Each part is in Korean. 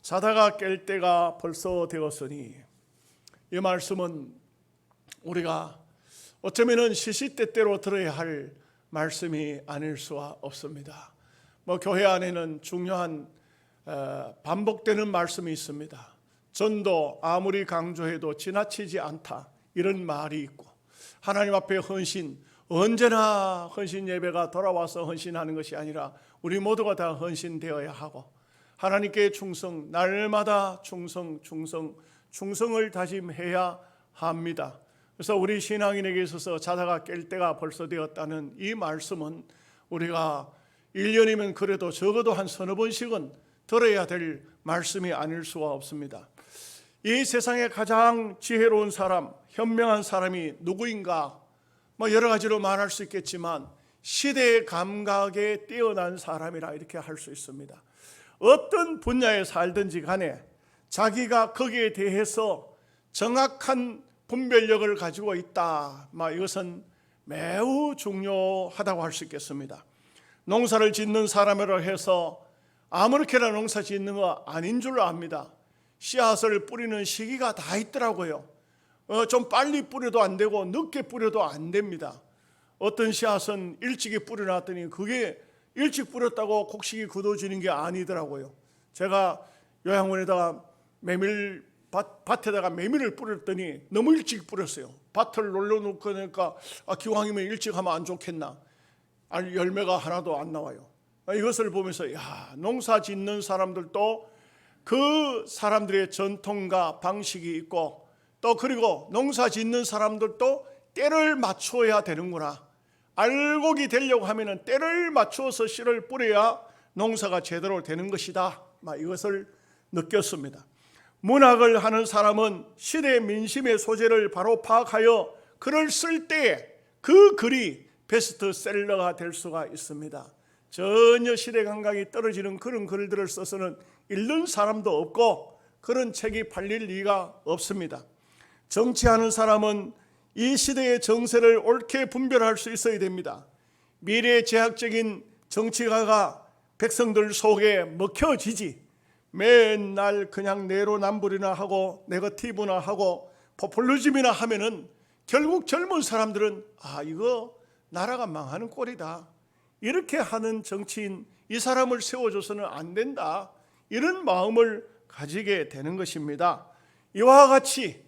자다가 깰 때가 벌써 되었으니, 이 말씀은 우리가 어쩌면 시시때때로 들어야 할 말씀이 아닐 수가 없습니다. 교회 안에는 중요한 반복되는 말씀이 있습니다. 전도 아무리 강조해도 지나치지 않다, 이런 말이 있고, 하나님 앞에 헌신, 언제나 헌신 예배가 돌아와서 헌신하는 것이 아니라 우리 모두가 다 헌신되어야 하고, 하나님께 충성, 날마다 충성을 다짐해야 합니다. 그래서 우리 신앙인에게 있어서 자다가 깰 때가 벌써 되었다는 이 말씀은 우리가 1년이면 그래도 적어도 한 서너 번씩은 들어야 될 말씀이 아닐 수가 없습니다. 이 세상에 가장 지혜로운 사람, 현명한 사람이 누구인가? 여러 가지로 말할 수 있겠지만 시대의 감각에 뛰어난 사람이라 이렇게 할 수 있습니다. 어떤 분야에 살든지 간에 자기가 거기에 대해서 정확한 분별력을 가지고 있다, 이것은 매우 중요하다고 할 수 있겠습니다. 농사를 짓는 사람이라 해서 아무렇게나 농사 짓는 거 아닌 줄 압니다. 씨앗을 뿌리는 시기가 다 있더라고요. 좀 빨리 뿌려도 안 되고 늦게 뿌려도 안 됩니다. 어떤 씨앗은 일찍이 뿌려놨더니 그게 일찍 뿌렸다고 곡식이 굳어지는 게 아니더라고요. 제가 요양원에다가 밭에다가 메밀을 뿌렸더니 너무 일찍 뿌렸어요. 밭을 놀려놓고 그러니까 기왕이면 일찍 하면 안 좋겠나. 열매가 하나도 안 나와요. 이것을 보면서 농사 짓는 사람들도 그 사람들의 전통과 방식이 있고, 또 그리고 농사 짓는 사람들도 때를 맞춰야 되는구나. 알곡이 되려고 하면 때를 맞추어서 씨를 뿌려야 농사가 제대로 되는 것이다, 이것을 느꼈습니다. 문학을 하는 사람은 시대 민심의 소재를 바로 파악하여 글을 쓸 때 그 글이 베스트셀러가 될 수가 있습니다. 전혀 시대 감각이 떨어지는 그런 글들을 써서는 읽는 사람도 없고 그런 책이 팔릴 리가 없습니다. 정치하는 사람은 이 시대의 정세를 옳게 분별할 수 있어야 됩니다. 미래제약적인 정치가가 백성들 속에 먹혀지지 맨날 그냥 내로남불이나 하고 네거티브나 하고 포퓰리즘이나 하면은 결국 젊은 사람들은 이거 나라가 망하는 꼴이다, 이렇게 하는 정치인, 이 사람을 세워줘서는 안 된다, 이런 마음을 가지게 되는 것입니다. 이와 같이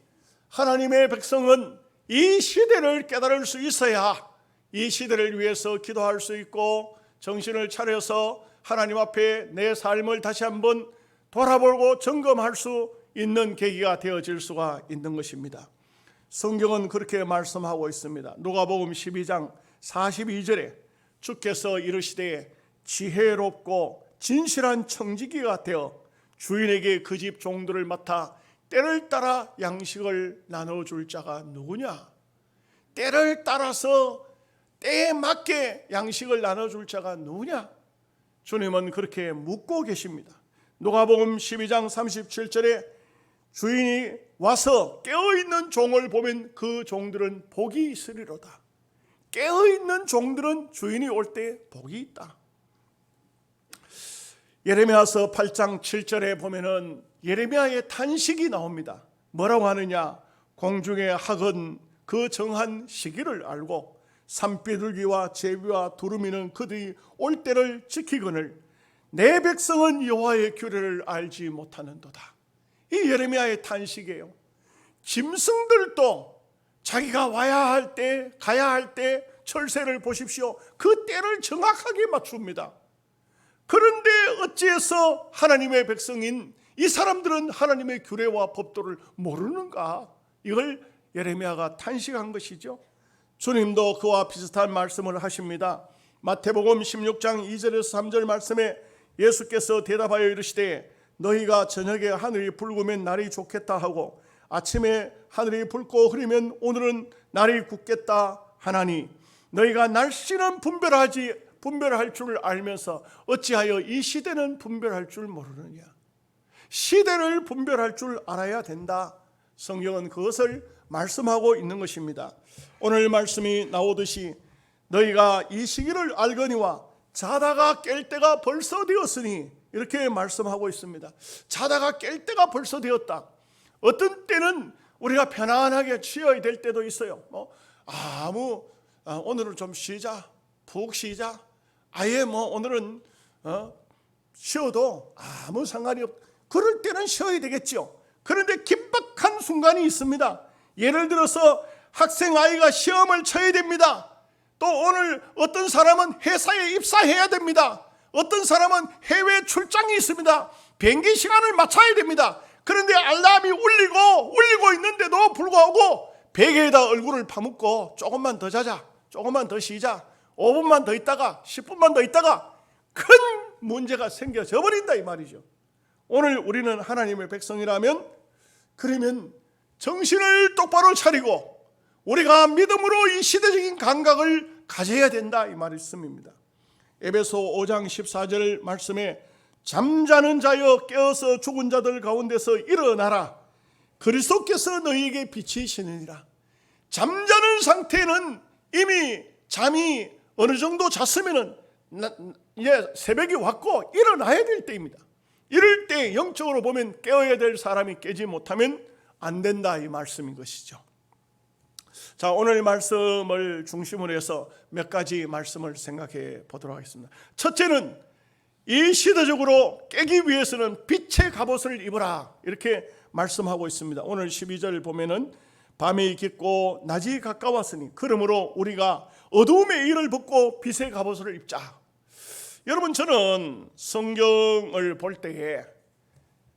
하나님의 백성은 이 시대를 깨달을 수 있어야 이 시대를 위해서 기도할 수 있고 정신을 차려서 하나님 앞에 내 삶을 다시 한번 돌아보고 점검할 수 있는 계기가 되어질 수가 있는 것입니다. 성경은 그렇게 말씀하고 있습니다. 누가복음 12장 42절에 주께서 이르시되 지혜롭고 진실한 청지기가 되어 주인에게 그 집 종들을 맡아 때를 따라 양식을 나눠줄 자가 누구냐? 때를 따라서 때에 맞게 양식을 나눠줄 자가 누구냐? 주님은 그렇게 묻고 계십니다. 누가복음 12장 37절에 주인이 와서 깨어있는 종을 보면 그 종들은 복이 있으리로다. 깨어있는 종들은 주인이 올 때 복이 있다. 예레미야서 8장 7절에 보면은 예레미야의 탄식이 나옵니다. 뭐라고 하느냐? 공중의 학은 그 정한 시기를 알고 산비둘기와 제비와 두루미는 그들이 올 때를 지키거늘 내 백성은 여호와의 규례를 알지 못하는도다. 이 예레미야의 탄식이에요. 짐승들도 자기가 와야 할 때, 가야 할 때 철새를 보십시오. 그 때를 정확하게 맞춥니다. 그런데 어찌해서 하나님의 백성인 이 사람들은 하나님의 규례와 법도를 모르는가? 이걸 예레미야가 탄식한 것이죠. 주님도 그와 비슷한 말씀을 하십니다. 마태복음 16장 2절에서 3절 말씀에 예수께서 대답하여 이르시되 너희가 저녁에 하늘이 붉으면 날이 좋겠다 하고 아침에 하늘이 붉고 흐리면 오늘은 날이 굳겠다 하나니 너희가 날씨는 분별할 줄 알면서 어찌하여 이 시대는 분별할 줄 모르느냐? 시대를 분별할 줄 알아야 된다. 성경은 그것을 말씀하고 있는 것입니다. 오늘 말씀이 나오듯이 너희가 이 시기를 알거니와 자다가 깰 때가 벌써 되었으니, 이렇게 말씀하고 있습니다. 자다가 깰 때가 벌써 되었다. 어떤 때는 우리가 편안하게 쉬어야 될 때도 있어요. 오늘은 좀 쉬자, 푹 쉬자. 아예 오늘은 쉬어도 아무 상관이 없. 그럴 때는 쉬어야 되겠죠. 그런데 긴박한 순간이 있습니다. 예를 들어서 학생 아이가 시험을 쳐야 됩니다. 또 오늘 어떤 사람은 회사에 입사해야 됩니다. 어떤 사람은 해외 출장이 있습니다. 비행기 시간을 맞춰야 됩니다. 그런데 알람이 울리고 있는데도 불구하고 베개에다 얼굴을 파묻고 조금만 더 자자, 조금만 더 쉬자, 5분만 더 있다가 10분만 더 있다가 큰 문제가 생겨져 버린다 이 말이죠. 오늘 우리는 하나님의 백성이라면 그러면 정신을 똑바로 차리고 우리가 믿음으로 이 시대적인 감각을 가져야 된다 이 말씀입니다. 에베소 5장 14절 말씀에 잠자는 자여 깨어서 죽은 자들 가운데서 일어나라. 그리스도께서 너희에게 빛이시느니라. 잠자는 상태는 이미 잠이 어느 정도 잤으면은 이제 새벽이 왔고 일어나야 될 때입니다. 이럴 때 영적으로 보면 깨어야 될 사람이 깨지 못하면 안 된다 이 말씀인 것이죠. 자, 오늘 말씀을 중심으로 해서 몇 가지 말씀을 생각해 보도록 하겠습니다. 첫째는 이 시대적으로 깨기 위해서는 빛의 갑옷을 입으라 이렇게 말씀하고 있습니다. 오늘 12절 보면은 밤이 깊고 낮이 가까웠으니 그러므로 우리가 어두움의 일을 벗고 빛의 갑옷을 입자. 여러분, 저는 성경을 볼 때에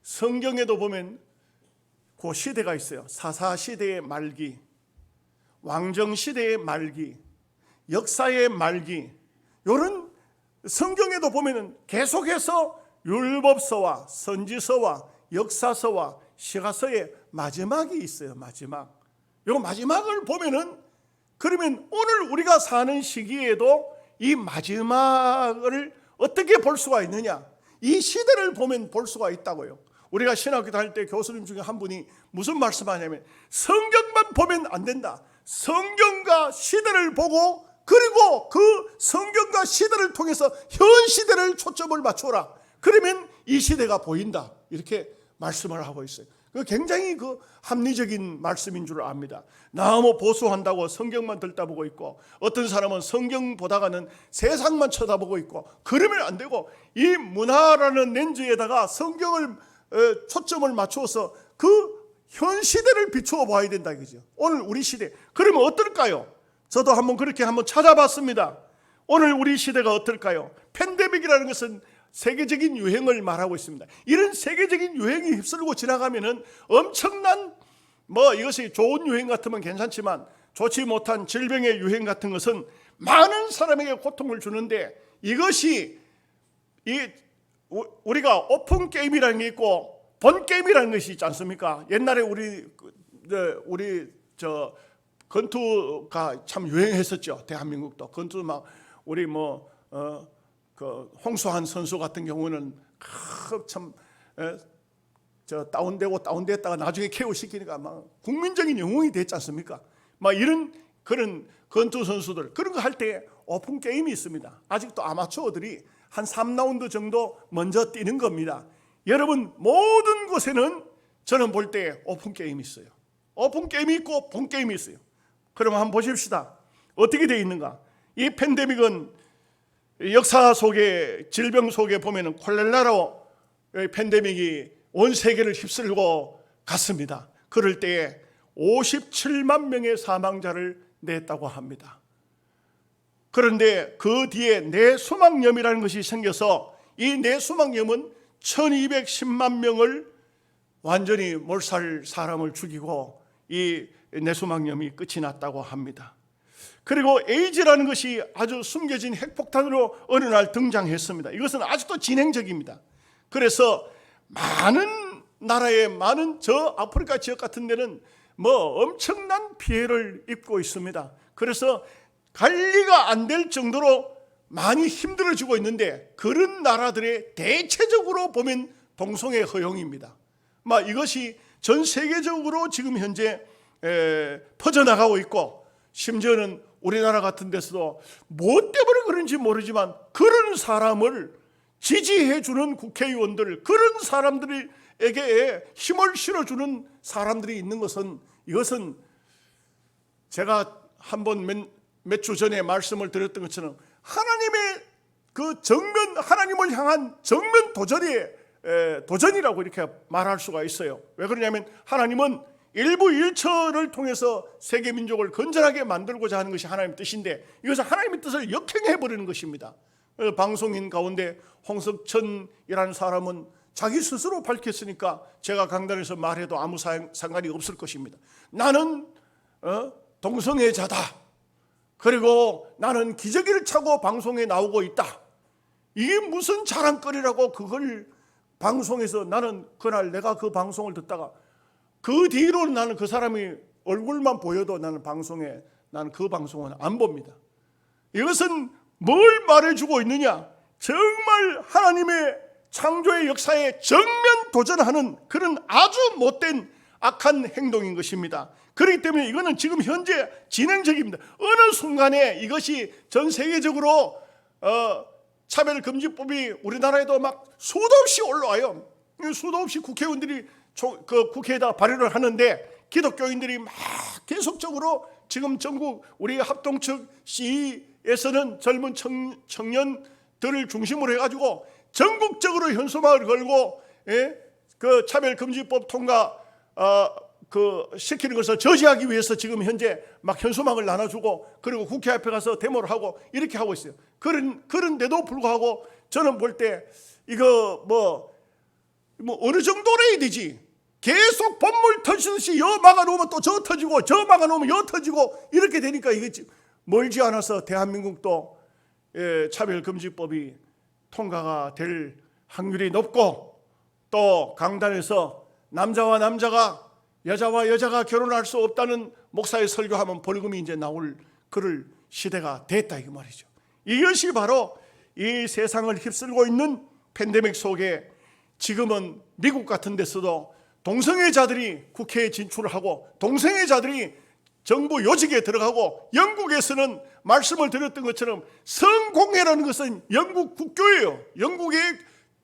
성경에도 보면 그 시대가 있어요. 사사시대의 말기, 왕정시대의 말기, 역사의 말기, 이런 성경에도 보면은 계속해서 율법서와 선지서와 역사서와 시가서의 마지막이 있어요. 마지막. 이 마지막을 보면은 그러면 오늘 우리가 사는 시기에도 이 마지막을 어떻게 볼 수가 있느냐? 이 시대를 보면 볼 수가 있다고요. 우리가 신학교 다닐 때 교수님 중에 한 분이 무슨 말씀하냐면 성경만 보면 안 된다. 성경과 시대를 보고 그리고 그 성경과 시대를 통해서 현 시대를 초점을 맞춰라. 그러면 이 시대가 보인다. 이렇게 말씀을 하고 있어요. 굉장히 합리적인 말씀인 줄 압니다. 너무 보수한다고 성경만 들다보고 있고 어떤 사람은 성경 보다가는 세상만 쳐다보고 있고 그러면 안 되고 이 문화라는 렌즈에다가 성경을 초점을 맞추어서 그 현 시대를 비추어 봐야 된다 이거죠. 오늘 우리 시대 그러면 어떨까요? 저도 그렇게 찾아봤습니다. 오늘 우리 시대가 어떨까요? 팬데믹이라는 것은 세계적인 유행을 말하고 있습니다. 이런 세계적인 유행이 휩쓸고 지나가면은 엄청난 이것이 좋은 유행 같으면 괜찮지만 좋지 못한 질병의 유행 같은 것은 많은 사람에게 고통을 주는데 이것이 우리가 오픈 게임이라는 게 있고 본 게임이라는 것이 있지 않습니까? 옛날에 우리 권투가 참 유행했었죠. 대한민국도 권투 우리 홍수환 선수 같은 경우는 참 다운됐다가 나중에 KO시키니까 국민적인 영웅이 됐지 않습니까? 이런 그런 권투 선수들 그런 거 할 때 오픈 게임이 있습니다. 아직도 아마추어들이 한 3라운드 정도 먼저 뛰는 겁니다. 여러분 모든 곳에는 저는 볼 때 오픈 게임이 있어요. 오픈 게임이 있고 본 게임이 있어요. 그럼 한번 보십시다. 어떻게 되어 있는가? 이 팬데믹은 역사 속에 질병 속에 보면은 콜레라로 팬데믹이 온 세계를 휩쓸고 갔습니다. 그럴 때에 57만 명의 사망자를 냈다고 합니다. 그런데 그 뒤에 뇌수막염이라는 것이 생겨서 이 뇌수막염은 1210만 명을 완전히 몰살 사람을 죽이고 이 뇌수막염이 끝이 났다고 합니다. 그리고 에이즈라는 것이 아주 숨겨진 핵폭탄으로 어느 날 등장했습니다. 이것은 아직도 진행적입니다. 그래서 많은 나라의 많은 저 아프리카 지역 같은 데는 엄청난 피해를 입고 있습니다. 그래서 관리가 안 될 정도로 많이 힘들어지고 있는데 그런 나라들의 대체적으로 보면 동성애 허용입니다. 이것이 전 세계적으로 지금 현재 퍼져나가고 있고 심지어는 우리나라 같은 데서도 뭐 때문에 그런지 모르지만 그런 사람을 지지해주는 국회의원들, 그런 사람들에게 힘을 실어주는 사람들이 있는 것은, 이것은 제가 한번 몇 주 전에 말씀을 드렸던 것처럼 하나님의 그 정면, 하나님을 향한 정면 도전이라고 이렇게 말할 수가 있어요. 왜 그러냐면 하나님은 일부 일처를 통해서 세계 민족을 건전하게 만들고자 하는 것이 하나님의 뜻인데, 이것은 하나님의 뜻을 역행해버리는 것입니다. 방송인 가운데 홍석천이라는 사람은 자기 스스로 밝혔으니까 제가 강단에서 말해도 아무 상관이 없을 것입니다. 나는 동성애자다, 그리고 나는 기저귀를 차고 방송에 나오고 있다. 이게 무슨 자랑거리라고 그걸 방송에서, 나는 그날 내가 그 방송을 듣다가 그 뒤로는 나는 그 사람이 얼굴만 보여도 나는 그 방송은 안 봅니다. 이것은 뭘 말해주고 있느냐? 정말 하나님의 창조의 역사에 정면 도전하는 그런 아주 못된 악한 행동인 것입니다. 그렇기 때문에 이거는 지금 현재 진행적입니다. 어느 순간에 이것이 전 세계적으로 차별금지법이 우리나라에도 막 수도 없이 올라와요. 수도 없이 국회의원들이 그 국회에다 발의를 하는데, 기독교인들이 막 계속적으로 지금 전국 우리 합동측 시에서는 젊은 청년들을 중심으로 해가지고 전국적으로 현수막을 걸고, 그 차별금지법 통과 시키는 것을 저지하기 위해서 지금 현재 막 현수막을 나눠주고, 그리고 국회 앞에 가서 데모를 하고 이렇게 하고 있어요. 그런데도 불구하고 저는 볼 때 이거 뭐 어느 정도로 해야 되지? 계속 본물 터지듯이 여 막아놓으면 또 저 터지고, 저 막아놓으면 여 터지고, 이렇게 되니까 이게 멀지 않아서 대한민국도 차별금지법이 통과가 될 확률이 높고, 또 강단에서 남자와 남자가, 여자와 여자가 결혼할 수 없다는 목사의 설교하면 벌금이 이제 나올 그럴 시대가 됐다, 이 말이죠. 이것이 바로 이 세상을 휩쓸고 있는 팬데믹 속에 지금은 미국 같은 데서도 동성애자들이 국회에 진출을 하고, 동성애자들이 정부 요직에 들어가고, 영국에서는 말씀을 드렸던 것처럼 성공회라는 것은 영국 국교예요. 영국의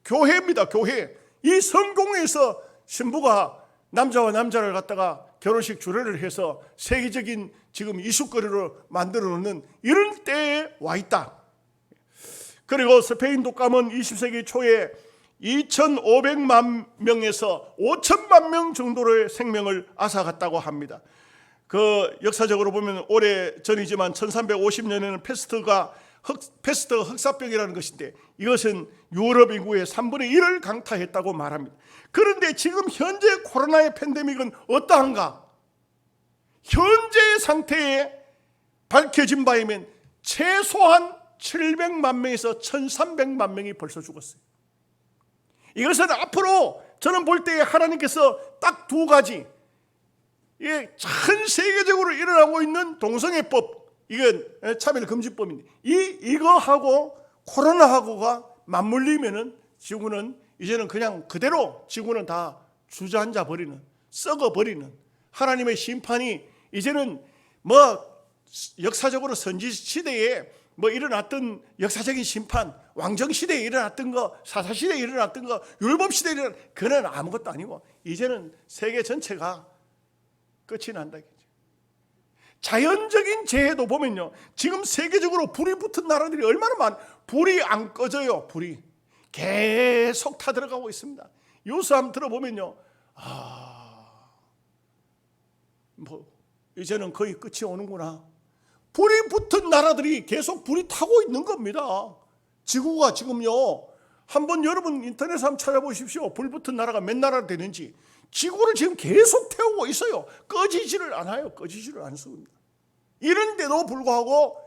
교회입니다, 교회. 이 성공회에서 신부가 남자와 남자를 갖다가 결혼식 주례를 해서 세계적인 지금 이슈거리로 만들어 놓는 이런 때에 와 있다. 그리고 스페인 독감은 20세기 초에 2,500만 명에서 5천만 명 정도의 생명을 앗아갔다고 합니다. 그 역사적으로 보면 오래 전이지만 1350년에는 페스트 흑사병이라는 것인데, 이것은 유럽 인구의 3분의 1을 강타했다고 말합니다. 그런데 지금 현재 코로나의 팬데믹은 어떠한가? 현재의 상태에 밝혀진 바에 의하면 최소한 700만 명에서 1,300만 명이 벌써 죽었어요. 이것은 앞으로 저는 볼 때 하나님께서 딱 두 가지, 전 세계적으로 일어나고 있는 동성애법, 이건 차별금지법인데, 이거하고 코로나하고가 맞물리면은 지구는 이제는 그냥 그대로 지구는 다 주저앉아 버리는, 썩어 버리는, 하나님의 심판이 이제는 역사적으로 선지 시대에 일어났던 역사적인 심판, 왕정 시대에 일어났던 거, 사사 시대에 일어났던 거, 율법 시대에 일어났던 거, 그는 아무것도 아니고 이제는 세계 전체가 끝이 난다. 자연적인 재해도 보면요, 지금 세계적으로 불이 붙은 나라들이 얼마나 불이 안 꺼져요. 불이 계속 타들어가고 있습니다. 뉴스 한번 들어보면요, 이제는 거의 끝이 오는구나. 불이 붙은 나라들이 계속 불이 타고 있는 겁니다. 지구가 지금요, 한번 여러분 인터넷에 한번 찾아보십시오. 불 붙은 나라가 몇 나라 되는지. 지구를 지금 계속 태우고 있어요. 꺼지지를 않아요. 꺼지지를 않습니다. 이런데도 불구하고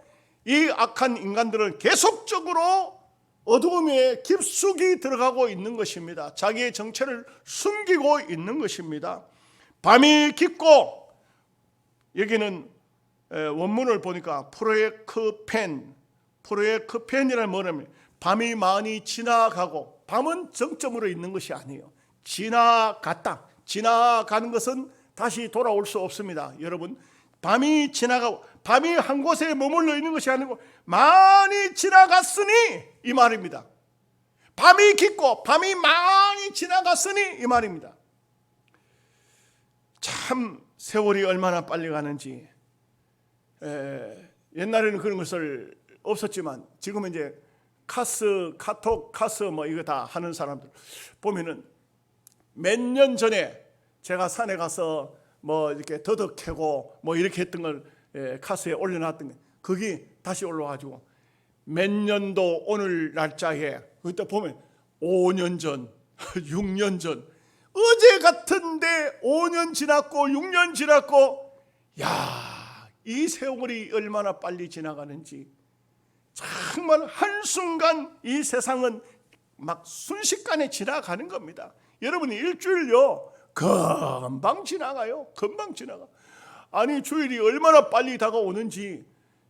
이 악한 인간들은 계속적으로 어두움에 깊숙이 들어가고 있는 것입니다. 자기의 정체를 숨기고 있는 것입니다. 밤이 깊고, 여기는 원문을 보니까 프로에크펜이라는 뭐냐면 밤이 많이 지나가고, 밤은 정점으로 있는 것이 아니에요. 지나갔다. 지나가는 것은 다시 돌아올 수 없습니다. 여러분, 밤이 지나가고, 밤이 한 곳에 머물러 있는 것이 아니고 많이 지나갔으니 이 말입니다. 밤이 깊고 밤이 많이 지나갔으니 이 말입니다. 참 세월이 얼마나 빨리 가는지. 옛날에는 그런 것을 없었지만 지금은 이제 카톡, 뭐 이거 다 하는 사람들 보면은 몇 년 전에 제가 산에 가서 뭐 이렇게 더덕 캐고 뭐 이렇게 했던 걸 카스에 올려놨던 게 그게 다시 올라와가지고 몇 년도 오늘 날짜에 그때 보면 5년 전, 6년 전 어제 같은데 5년 지났고 6년 지났고 이 세월이 얼마나 빨리 지나가는지 정말 한순간 이 세상은 막 순식간에 지나가는 겁니다. 여러분 일주일요 금방 지나가요. 금방 지나가. 아니 주일이 얼마나 빨리 다가오는지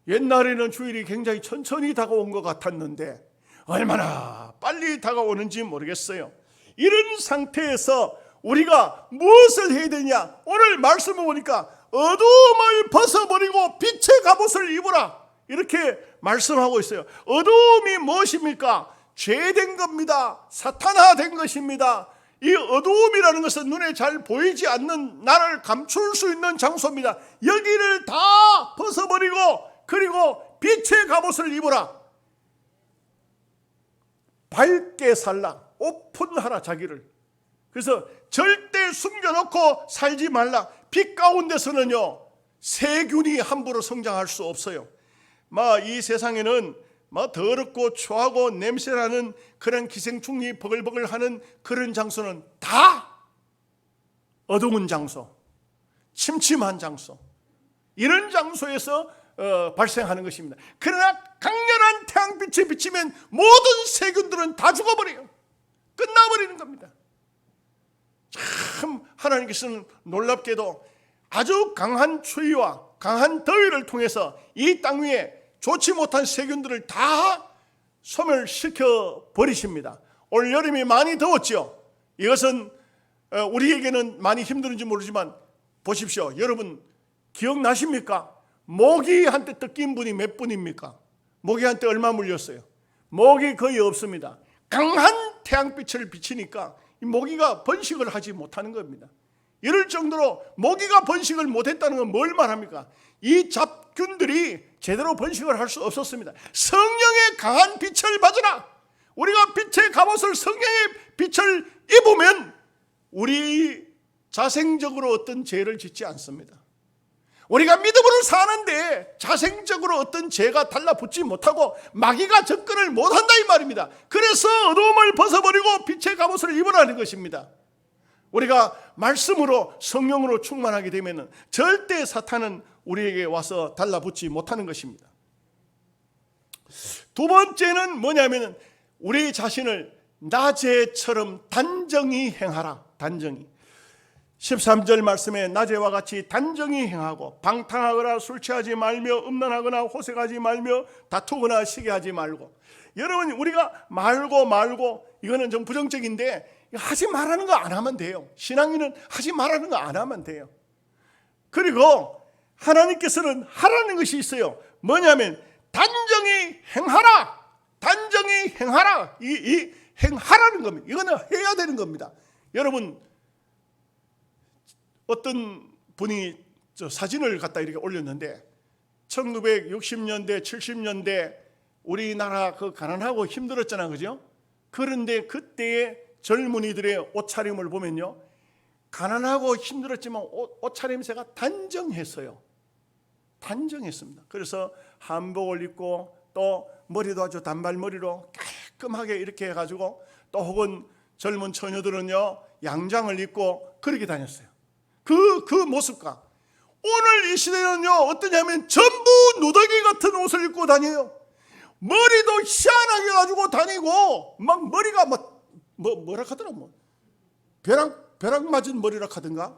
옛날에는 주일이 굉장히 천천히 다가온 것 같았는데 얼마나 빨리 다가오는지 모르겠어요. 이런 상태에서 우리가 무엇을 해야 되냐? 오늘 말씀을 보니까 어두움을 벗어버리고 빛의 갑옷을 입으라 이렇게 말씀하고 있어요. 어두움이 무엇입니까? 죄된 겁니다. 사탄화된 것입니다. 이 어두움이라는 것은 눈에 잘 보이지 않는 나를 감출 수 있는 장소입니다. 여기를 다 벗어버리고 그리고 빛의 갑옷을 입으라. 밝게 살라. 오픈하라 자기를. 그래서 절대 숨겨놓고 살지 말라. 빛 가운데서는요 세균이 함부로 성장할 수 없어요. 이 세상에는 더럽고 추하고 냄새나는 그런 기생충이 버글버글하는 그런 장소는 다 어두운 장소, 침침한 장소, 이런 장소에서 발생하는 것입니다. 그러나 강렬한 태양빛에 비치면 모든 세균들은 다 죽어버려요. 끝나버리는 겁니다. 참 하나님께서는 놀랍게도 아주 강한 추위와 강한 더위를 통해서 이 땅 위에 좋지 못한 세균들을 다 소멸시켜 버리십니다. 올 여름이 많이 더웠죠. 이것은 우리에게는 많이 힘든지 모르지만 보십시오. 여러분 기억나십니까? 모기 한테 뜯긴 분이 몇 분입니까? 모기 한테 얼마 물렸어요? 모기 거의 없습니다. 강한 태양빛을 비치니까 이 모기가 번식을 하지 못하는 겁니다. 이럴 정도로 모기가 번식을 못했다는 건 뭘 말합니까? 이 잡균들이 제대로 번식을 할 수 없었습니다. 성령의 강한 빛을 받으라. 우리가 빛의 갑옷을 성령의 빛을 입으면 우리 자생적으로 어떤 죄를 짓지 않습니다. 우리가 믿음으로 사는데 자생적으로 어떤 죄가 달라붙지 못하고 마귀가 접근을 못한다 이 말입니다. 그래서 어두움을 벗어버리고 빛의 갑옷을 입으라는 것입니다. 우리가 말씀으로 성령으로 충만하게 되면 절대 사탄은 우리에게 와서 달라붙지 못하는 것입니다. 두 번째는 뭐냐면 우리 자신을 낮에처럼 단정히 행하라. 단정히. 13절 말씀에 낮에와 같이 단정히 행하고 방탕하거나 술 취하지 말며 음란하거나 호색하지 말며 다투거나 시기하지 말고. 여러분 우리가 말고 이거는 좀 부정적인데 하지 말라는 거 안 하면 돼요. 신앙인은 하지 말라는 거 안 하면 돼요. 그리고 하나님께서는 하라는 것이 있어요. 뭐냐면 단정히 행하라. 단정히 행하라. 이 행하라는 겁니다. 이거는 해야 되는 겁니다. 여러분 어떤 분이 사진을 갖다 이렇게 올렸는데 1960년대 70년대 우리나라 그 가난하고 힘들었잖아요. 그죠? 그런데 그때의 젊은이들의 옷차림을 보면요 가난하고 힘들었지만 옷차림새가 단정했어요. 단정했습니다. 그래서 한복을 입고 또 머리도 아주 단발머리로 깔끔하게 이렇게 해가지고 또 혹은 젊은 처녀들은요 양장을 입고 그렇게 다녔어요. 그 모습과 오늘 이 시대는요 어떠냐면 전부 누더기 같은 옷을 입고 다녀요. 머리도 희한하게 가지고 다니고 막 머리가 뭐라 하더라 벼락 맞은 머리라 하던가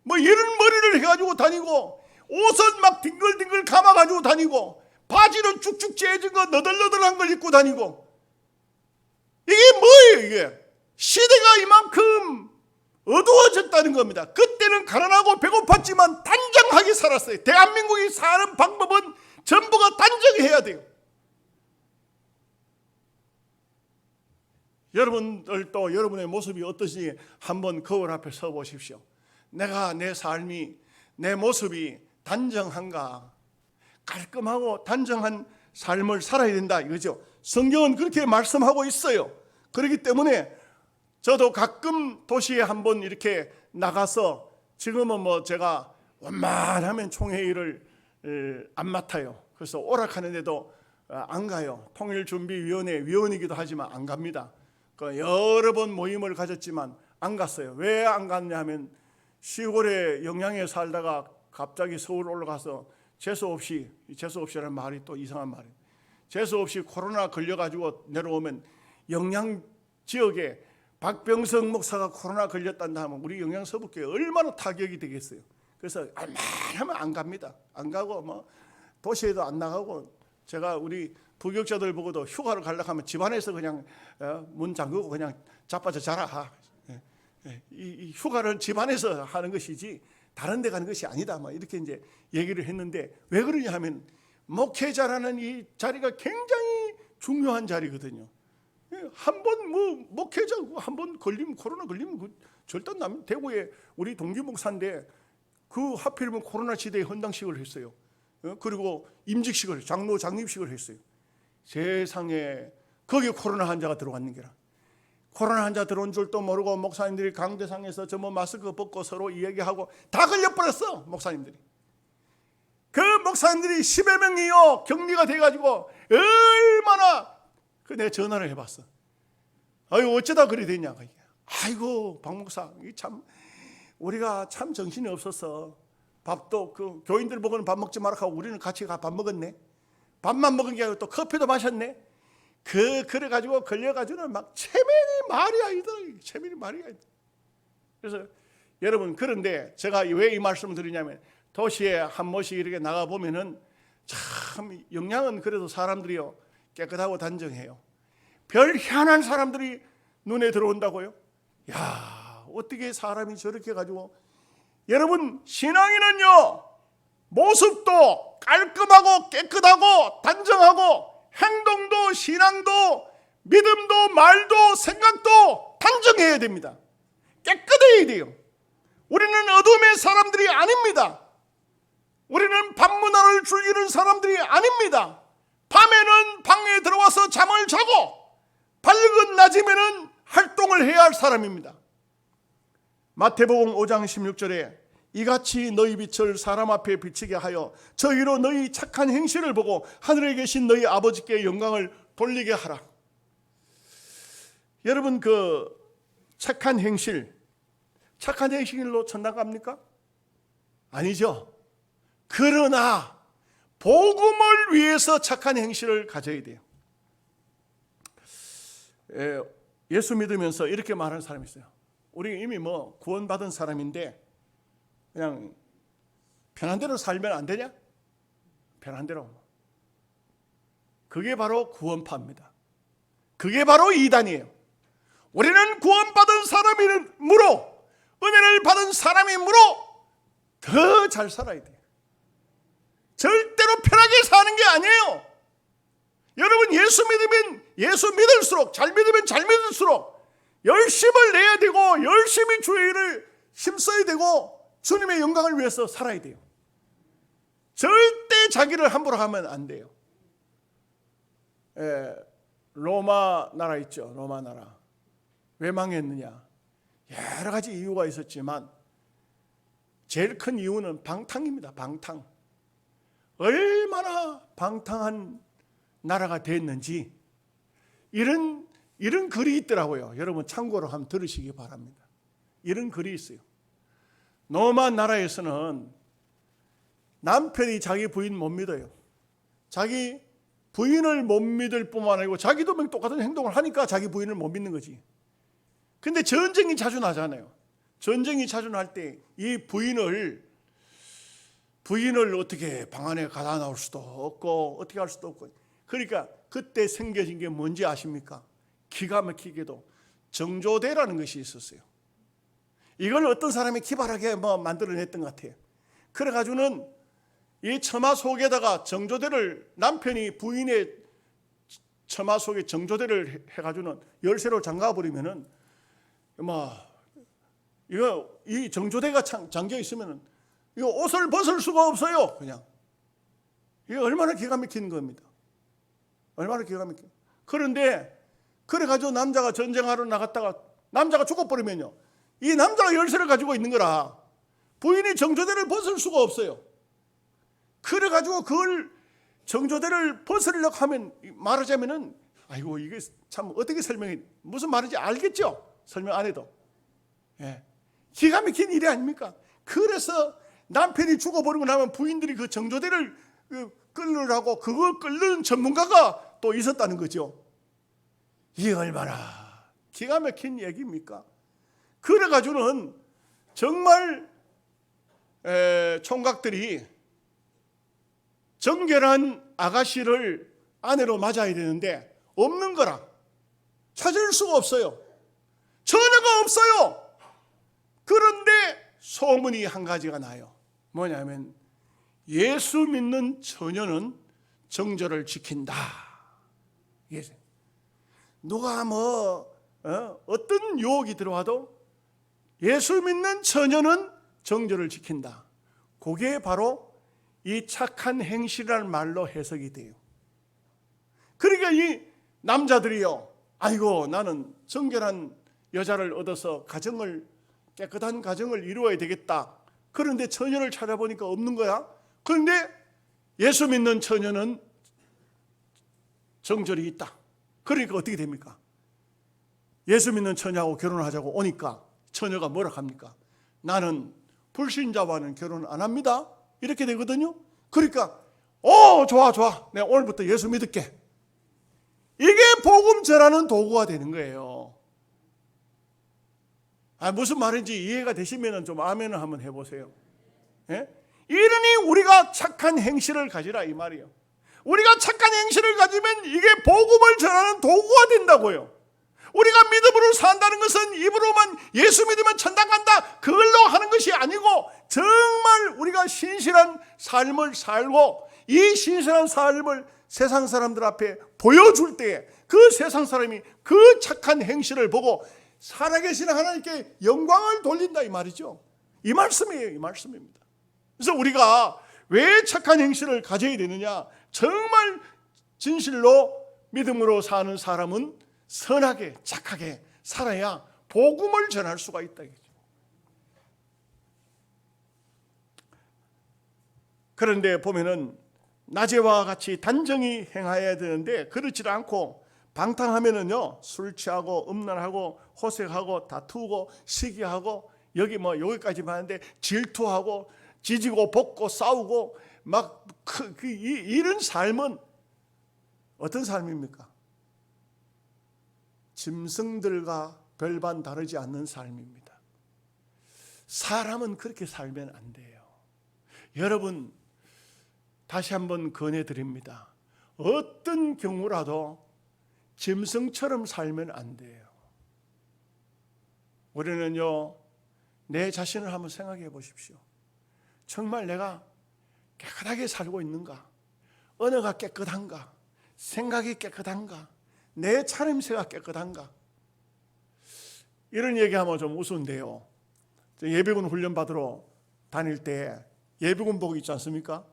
이런 머리를 해가지고 다니고 옷은 막 딩글딩글 감아가지고 다니고 바지는 쭉쭉 째진 거 너덜너덜한 걸 입고 다니고 이게 뭐예요 이게? 시대가 이만큼 어두워졌다는 겁니다. 그때는 가난하고 배고팠지만 단정하게 살았어요. 대한민국이 사는 방법은 전부가 단정해야 돼요. 여러분들도 여러분의 모습이 어떠신지 한번 거울 앞에 서 보십시오. 내가 내 삶이, 내 모습이 단정한가? 깔끔하고 단정한 삶을 살아야 된다 이거죠. 성경은 그렇게 말씀하고 있어요. 그렇기 때문에 저도 가끔 도시에 한번 이렇게 나가서, 지금은 뭐 제가 원만하면 총회의를 안 맡아요. 그래서 오락하는데도 안 가요. 통일준비위원회 위원이기도 하지만 안 갑니다. 여러 번 모임을 가졌지만 안 갔어요. 왜 안 갔냐 하면, 시골에 영양에 살다가 갑자기 서울 올라가서 재수없이라는 말이 또 이상한 말이에요. 재수없이 코로나 걸려가지고 내려오면, 영양 지역에 박병석 목사가 코로나 걸렸단다 하면 우리 영양 서북교회 얼마나 타격이 되겠어요. 그래서 알만하면 안 갑니다. 안 가고 뭐 도시에도 안 나가고, 제가 우리 부교육자들 보고도 휴가를 가려고 하면 집안에서 그냥 문 잠그고 그냥 자빠져 자라. 이 휴가를 집안에서 하는 것이지 다른 데 가는 것이 아니다. 뭐 이렇게 이제 얘기를 했는데, 왜 그러냐 하면 목회자라는 이 자리가 굉장히 중요한 자리거든요. 한번 뭐 목회자 한번 걸리면, 코로나 걸리면 그 절단 대구에 우리 동기 목사인데 그 하필이면 코로나 시대에 헌당식을 했어요. 그리고 임직식을, 장로 장립식을 했어요. 세상에 거기에 코로나 환자가 들어왔는 게라. 코로나 환자 들어온 줄도 모르고 목사님들이 강대상에서 전부 마스크 벗고 서로 이야기하고 다 걸려버렸어. 목사님들이. 그 목사님들이 10여 명이요 격리가 돼가지고 얼마나, 내가 전화를 해봤어. 아유 어쩌다 그리 됐냐. 아이고 박 목사, 참 우리가 참 정신이 없어서 밥도 그 교인들 보고는 밥 먹지 말라 하고 우리는 같이 가 밥 먹었네. 밥만 먹은 게 아니고 또 커피도 마셨네. 그래가지고 걸려가지고는 막 체면이 말이 아니다. 체면이 말이 아니다. 그래서 여러분, 그런데 제가 왜 이 말씀을 드리냐면, 도시에 한 번씩 이렇게 나가 보면은 참 영양은 그래도 사람들이요 깨끗하고 단정해요. 별 희한한 사람들이 눈에 들어온다고요? 야, 어떻게 사람이 저렇게 가지고. 여러분, 신앙인은요 모습도 깔끔하고 깨끗하고 단정하고, 행동도 신앙도 믿음도 말도 생각도 단정해야 됩니다. 깨끗해야 돼요. 우리는 어둠의 사람들이 아닙니다. 우리는 밤문화를 즐기는 사람들이 아닙니다. 밤에는 방에 들어와서 잠을 자고 밝은 낮이면은 활동을 해야 할 사람입니다. 마태복음 5장 16절에 이같이 너희 빛을 사람 앞에 비치게 하여 저희로 너희 착한 행실을 보고 하늘에 계신 너희 아버지께 영광을 돌리게 하라. 여러분, 그 착한 행실로 천당 갑니까? 아니죠. 그러나 복음을 위해서 착한 행실을 가져야 돼요. 예수 믿으면서 이렇게 말하는 사람이 있어요. 우리 이미 뭐 구원받은 사람인데 그냥 편한 대로 살면 안 되냐? 편한 대로. 그게 바로 구원파입니다. 그게 바로 이단이에요. 우리는 구원받은 사람이므로, 은혜를 받은 사람이므로 더 잘 살아야 돼요. 절대로 편하게 사는 게 아니에요. 여러분, 예수 믿으면 예수 믿을수록, 잘 믿으면 잘 믿을수록 열심을 내야 되고 열심히 주의 일을 힘써야 되고 주님의 영광을 위해서 살아야 돼요. 절대 자기를 함부로 하면 안 돼요. 로마 나라 있죠. 로마 나라. 왜 망했느냐? 여러 가지 이유가 있었지만 제일 큰 이유는 방탕입니다. 방탕. 얼마나 방탕한 나라가 됐는지 이런 글이 있더라고요. 여러분 참고로 한번 들으시기 바랍니다. 이런 글이 있어요. 로마 나라에서는 남편이 자기 부인 못 믿어요. 자기 부인을 못 믿을 뿐만 아니고 자기도 똑같은 행동을 하니까 자기 부인을 못 믿는 거지. 근데 전쟁이 자주 나잖아요. 전쟁이 자주 날 때 이 부인을 어떻게 방 안에 가다 나올 수도 없고 어떻게 할 수도 없고, 그러니까 그때 생겨진 게 뭔지 아십니까? 기가 막히게도 정조대라는 것이 있었어요. 이걸 어떤 사람이 기발하게 만들어냈던 것 같아요. 그래가지고는 이 처마 속에다가 정조대를 남편이 부인의 처마 속에 정조대를 해가지고는 열쇠로 잠가버리면은 이거 이 정조대가 잠겨 있으면은 이거 옷을 벗을 수가 없어요. 그냥 이게 얼마나 기가 막히는 겁니다. 얼마나 기가 막혀. 그런데 그래가지고 남자가 전쟁하러 나갔다가 남자가 죽어버리면요, 이 남자가 열쇠를 가지고 있는 거라 부인이 정조대를 벗을 수가 없어요. 그래가지고 그걸 정조대를 벗으려고 하면, 말하자면은, 아이고 이게 참 어떻게 설명해, 무슨 말인지 알겠죠? 설명 안 해도. 예. 기가 막힌 일이 아닙니까? 그래서 남편이 죽어버리고 나면 부인들이 그 정조대를 끌으라고 그거 끌는 전문가가 또 있었다는 거죠. 이게 얼마나 기가 막힌 얘기입니까? 그래가지고는 정말 총각들이 정결한 아가씨를 아내로 맞아야 되는데 없는 거라. 찾을 수가 없어요. 처녀가 없어요. 그런데 소문이 한 가지가 나요. 뭐냐면 예수 믿는 처녀는 정절을 지킨다. 누가 어떤 유혹이 들어와도 예수 믿는 처녀는 정절을 지킨다. 그게 바로 이 착한 행실이라는 말로 해석이 돼요. 그러니까 이 남자들이요, 아이고 나는 정결한 여자를 얻어서 깨끗한 가정을 이루어야 되겠다. 그런데 처녀를 찾아보니까 없는 거야. 그런데 예수 믿는 처녀는 정절이 있다. 그러니까 어떻게 됩니까? 예수 믿는 처녀하고 결혼하자고 오니까 처녀가 뭐라 합니까? 나는 불신자와는 결혼 안 합니다. 이렇게 되거든요. 그러니까 좋아 내가 오늘부터 예수 믿을게. 이게 복음 전하는 도구가 되는 거예요. 무슨 말인지 이해가 되시면 좀 아멘을 한번 해보세요. 예? 이러니 우리가 착한 행실을 가지라 이 말이에요. 우리가 착한 행실을 가지면 이게 복음을 전하는 도구가 된다고요. 우리가 믿음으로 산다는 것은 입으로만 예수 믿으면 천당 간다 그걸로 하는 것이 아니고, 정말 우리가 신실한 삶을 살고 이 신실한 삶을 세상 사람들 앞에 보여줄 때에 그 세상 사람이 그 착한 행실을 보고 살아계신 하나님께 영광을 돌린다 이 말이죠. 이 말씀이에요. 이 말씀입니다. 그래서 우리가 왜 착한 행실을 가져야 되느냐, 정말 진실로 믿음으로 사는 사람은 선하게 착하게 살아야 복음을 전할 수가 있다. 그런데 보면은 낮에와 같이 단정히 행하여야 되는데 그렇지 않고 방탕하면은요, 술 취하고 음란하고 호색하고 다투고 시기하고 여기까지만 하는데 질투하고 지지고 볶고 싸우고 이런 삶은 어떤 삶입니까? 짐승들과 별반 다르지 않는 삶입니다. 사람은 그렇게 살면 안 돼요. 여러분, 다시 한번 권해드립니다. 어떤 경우라도 짐승처럼 살면 안 돼요. 우리는요, 내 자신을 한번 생각해 보십시오. 정말 내가 깨끗하게 살고 있는가? 언어가 깨끗한가? 생각이 깨끗한가? 내 차림새가 깨끗한가? 이런 얘기하면 좀 우스운데요, 예비군 훈련 받으러 다닐 때 예비군복 있지 않습니까?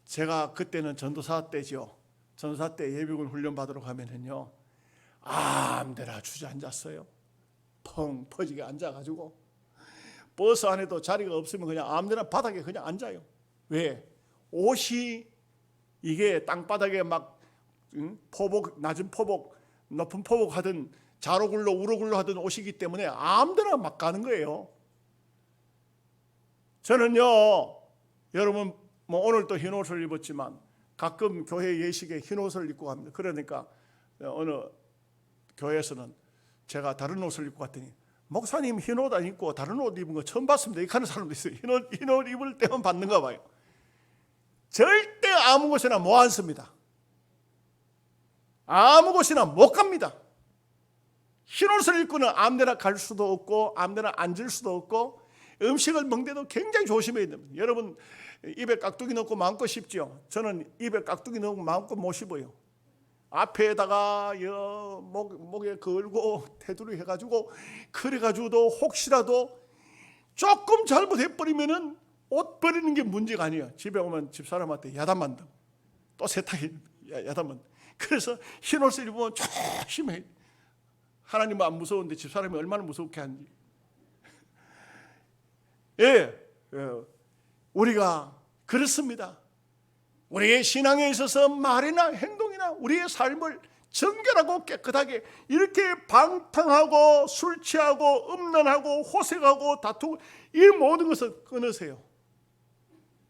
제가 그때는 전도사 때죠. 전도사 때 예비군 훈련 받으러 가면은요, 아무데나 주저앉았어요. 펑 퍼지게 앉아가지고 버스 안에도 자리가 없으면 그냥 아무데나 바닥에 그냥 앉아요. 왜? 옷이 이게 땅바닥에 막 포복, 낮은 포복, 높은 포복 하든 자로굴러 우로굴러 하든 옷이기 때문에 아무데나 막 가는 거예요. 저는요, 여러분 오늘 또 흰 옷을 입었지만 가끔 교회 예식에 흰 옷을 입고 갑니다. 그러니까 어느 교회에서는 제가 다른 옷을 입고 갔더니, 목사님 흰 옷 안 입고 다른 옷 입은 거 처음 봤습니다. 이렇게 하는 사람도 있어요. 흰 옷 입을 때만 받는가 봐요. 절대 아무 곳이나 못 앉습니다. 아무 곳이나 못 갑니다. 흰 옷을 입고는 아무데나 갈 수도 없고 아무데나 앉을 수도 없고, 음식을 먹는데도 굉장히 조심해야 됩니다. 여러분, 입에 깍두기 넣고 마음껏 씹죠. 저는 입에 깍두기 넣고 마음껏 못 씹어요. 앞에다가 목에 걸고 테두리 해가지고 그래가지고도 혹시라도 조금 잘못해버리면은 옷 버리는 게 문제가 아니에요. 집에 오면 집사람한테 야단만다. 또 세탁이 야단만다. 그래서 흰 옷을 입으면 조심해. 하나님은 안 무서운데 집사람이 얼마나 무섭게 하는지. 예, 우리가 그렇습니다. 우리의 신앙에 있어서 말이나 행동이나 우리의 삶을 정결하고 깨끗하게 이렇게 방탕하고 술 취하고 음란하고 호색하고 다투고 이 모든 것을 끊으세요.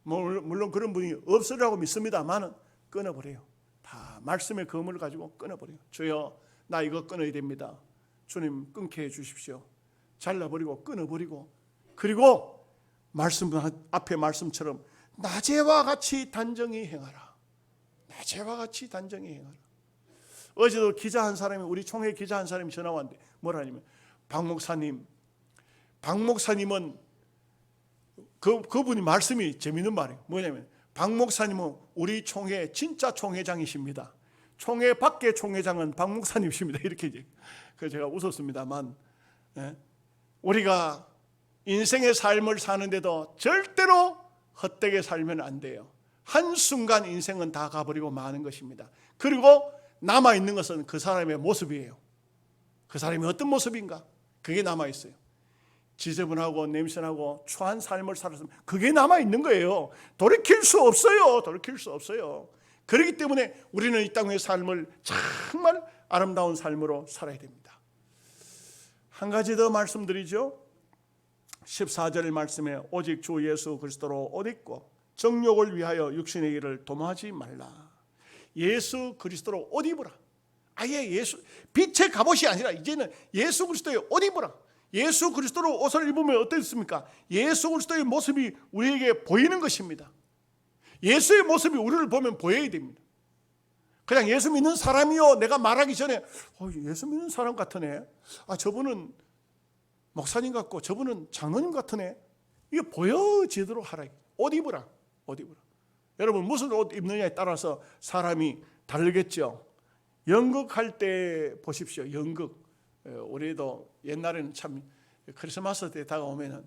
물론 그런 분이 없으리라고 믿습니다만은 끊어버려요. 다 말씀의 검을 가지고 끊어버려요. 주여, 나 이거 끊어야 됩니다. 주님 끊게 해주십시오. 잘라버리고 끊어버리고, 그리고 말씀 앞에 말씀처럼 낮에와 같이 단정히 행하라. 낮에와 같이 단정히 행하라. 어제도 기자 한 사람이, 우리 총회 기자 한 사람이 전화 왔는데 뭐라냐면, 박 목사님은 그분이 말씀이 재밌는 말이에요. 뭐냐면, 박 목사님은 우리 총회 진짜 총회장이십니다. 총회 밖의 총회장은 박 목사님이십니다. 이렇게 이제 그래서 제가 웃었습니다만, 우리가 인생의 삶을 사는데도 절대로 헛되게 살면 안 돼요. 한순간 인생은 다 가버리고 마는 것입니다. 그리고 남아있는 것은 그 사람의 모습이에요. 그 사람이 어떤 모습인가? 그게 남아있어요. 지저분하고 냄새나고 추한 삶을 살았으면 그게 남아있는 거예요. 돌이킬 수 없어요. 돌이킬 수 없어요. 그렇기 때문에 우리는 이 땅의 삶을 정말 아름다운 삶으로 살아야 됩니다. 한 가지 더 말씀드리죠. 14절 말씀에 오직 주 예수 그리스도로 옷 입고 정욕을 위하여 육신의 일을 도모하지 말라. 예수 그리스도로 옷 입으라. 아예 예수, 빛의 갑옷이 아니라 이제는 예수 그리스도의 옷 입으라. 예수 그리스도로 옷을 입으면 어떻습니까? 예수 그리스도의 모습이 우리에게 보이는 것입니다. 예수의 모습이 우리를 보면 보여야 됩니다. 그냥 예수 믿는 사람이요, 내가 말하기 전에 예수 믿는 사람 같으네, 저분은 목사님 같고 저분은 장로님 같으네, 이게 보여지도록 하라. 옷 입으라. 옷 입으라. 여러분, 무슨 옷 입느냐에 따라서 사람이 다르겠죠. 연극할 때 보십시오. 연극. 우리도 옛날에는 참 크리스마스 때 다가오면은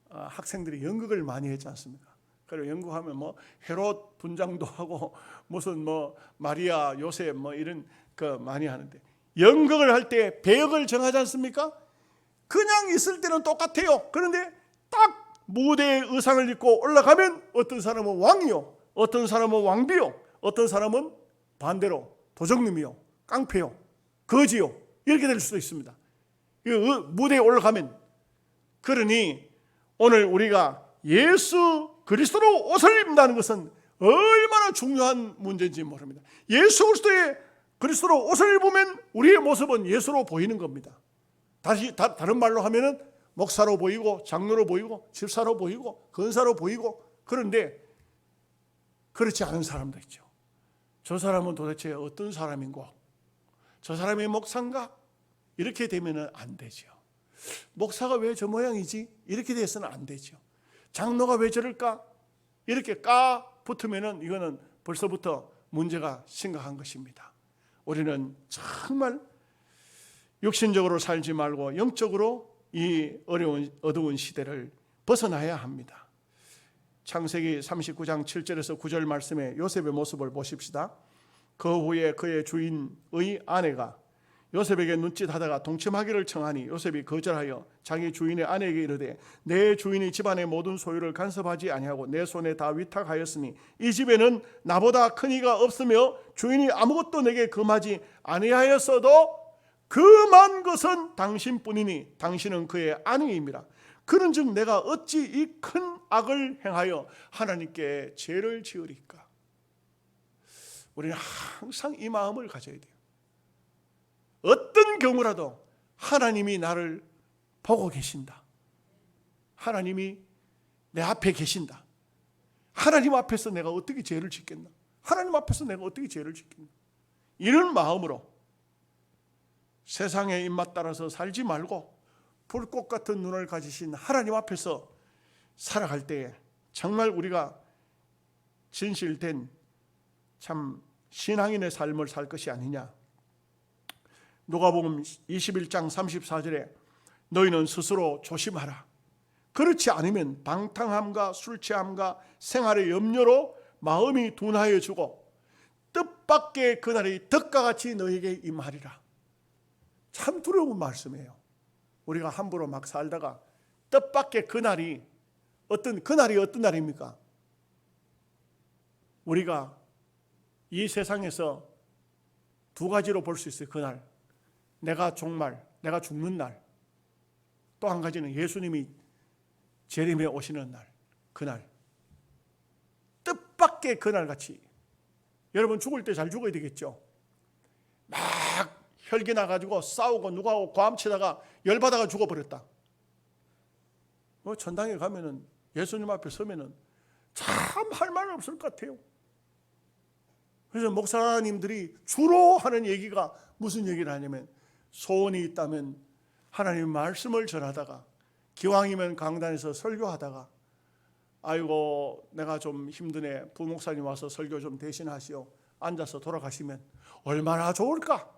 학생들이 연극을 많이 했지 않습니까? 그리고 연극하면 뭐 헤롯 분장도 하고 무슨 뭐 마리아 요셉 뭐 이런 거 많이 하는데, 연극을 할 때 배역을 정하지 않습니까? 그냥 있을 때는 똑같아요. 그런데 딱 무대에 의상을 입고 올라가면 어떤 사람은 왕이요, 어떤 사람은 왕비요, 어떤 사람은 반대로 도적님이요, 깡패요, 거지요, 이렇게 될 수도 있습니다. 무대에 올라가면. 그러니 오늘 우리가 예수 그리스도로 옷을 입는다는 것은 얼마나 중요한 문제인지 모릅니다. 예수 그리스도로 옷을 입으면 우리의 모습은 예수로 보이는 겁니다. 다른 말로 하면은 목사로 보이고 장로로 보이고 집사로 보이고 권사로 보이고. 그런데 그렇지 않은 사람도 있죠. 저 사람은 도대체 어떤 사람인고, 저 사람이 목사인가? 이렇게 되면 안 되죠. 목사가 왜 저 모양이지? 이렇게 돼서는 안 되죠. 장로가 왜 저럴까? 이렇게 붙으면은 이거는 벌써부터 문제가 심각한 것입니다. 우리는 정말 육신적으로 살지 말고 영적으로 이 어두운 시대를 벗어나야 합니다. 창세기 39장 7절에서 9절 말씀에 요셉의 모습을 보십시다. 그 후에 그의 주인의 아내가 요셉에게 눈짓하다가 동침하기를 청하니 요셉이 거절하여 자기 주인의 아내에게 이르되, 내 주인이 집안의 모든 소유를 간섭하지 아니하고 내 손에 다 위탁하였으니 이 집에는 나보다 큰 이가 없으며 주인이 아무것도 내게 금하지 아니하였어도 금한 것은 당신뿐이니 당신은 그의 아내임이라. 그런즉 내가 어찌 이 큰 악을 행하여 하나님께 죄를 지으리까? 우리는 항상 이 마음을 가져야 돼요. 어떤 경우라도 하나님이 나를 보고 계신다. 하나님이 내 앞에 계신다. 하나님 앞에서 내가 어떻게 죄를 짓겠나? 하나님 앞에서 내가 어떻게 죄를 짓겠나? 이런 마음으로 세상의 입맛 따라서 살지 말고 불꽃 같은 눈을 가지신 하나님 앞에서 살아갈 때에 정말 우리가 진실된 참 신앙인의 삶을 살 것이 아니냐. 누가복음 21장 34절에 너희는 스스로 조심하라. 그렇지 않으면 방탕함과 술취함과 생활의 염려로 마음이 둔하여지고 뜻밖의 그날이 덕과 같이 너희에게 임하리라. 참 두려운 말씀이에요. 우리가 함부로 막 살다가 뜻밖의 그날이 어떤 날입니까? 우리가 이 세상에서 두 가지로 볼 수 있어요. 그날 내가 죽는 날, 또 한 가지는 예수님이 재림에 오시는 날, 그날 뜻밖의 그날같이. 여러분 죽을 때 잘 죽어야 되겠죠. 막 혈기 나가지고 싸우고 누구하고 과음치다가 열받아가 죽어버렸다. 천당에 가면은 예수님 앞에 서면은 참 할 말 없을 것 같아요. 그래서 목사님들이 주로 하는 얘기가 무슨 얘기를 하냐면, 소원이 있다면 하나님 말씀을 전하다가 기왕이면 강단에서 설교하다가 아이고 내가 좀 힘드네, 부목사님 와서 설교 좀 대신하시오, 앉아서 돌아가시면 얼마나 좋을까.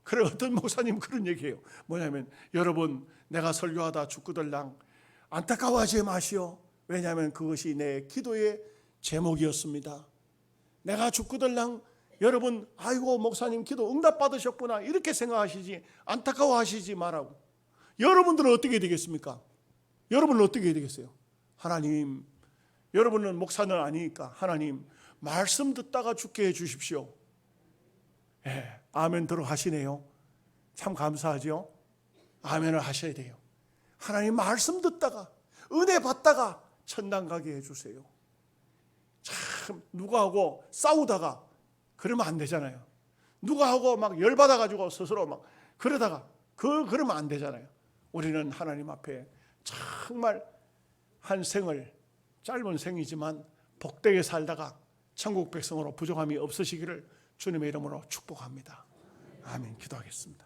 그래, 어떤 목사님 그런 얘기해요. 뭐냐면, 여러분 내가 설교하다 죽고들랑 안타까워하지 마시오. 왜냐하면 그것이 내 기도의 제목이었습니다. 내가 죽고들랑 여러분 아이고 목사님 기도 응답 받으셨구나 이렇게 생각하시지 안타까워하시지 말라고. 여러분들은 어떻게 되겠습니까? 여러분은 어떻게 되겠어요? 하나님, 여러분은 목사는 아니니까 하나님 말씀 듣다가 죽게 해주십시오. 아멘 들어가시네요. 참 감사하죠. 아멘을 하셔야 돼요. 하나님 말씀 듣다가 은혜 받다가 천당 가게 해주세요. 참 누구하고 싸우다가 그러면 안 되잖아요. 누구하고 막 열받아가지고 스스로 막 그러다가 그러면 안 되잖아요. 우리는 하나님 앞에 정말 한 생을, 짧은 생이지만 복되게 살다가 천국 백성으로 부족함이 없으시기를 주님의 이름으로 축복합니다. 아멘. 기도하겠습니다.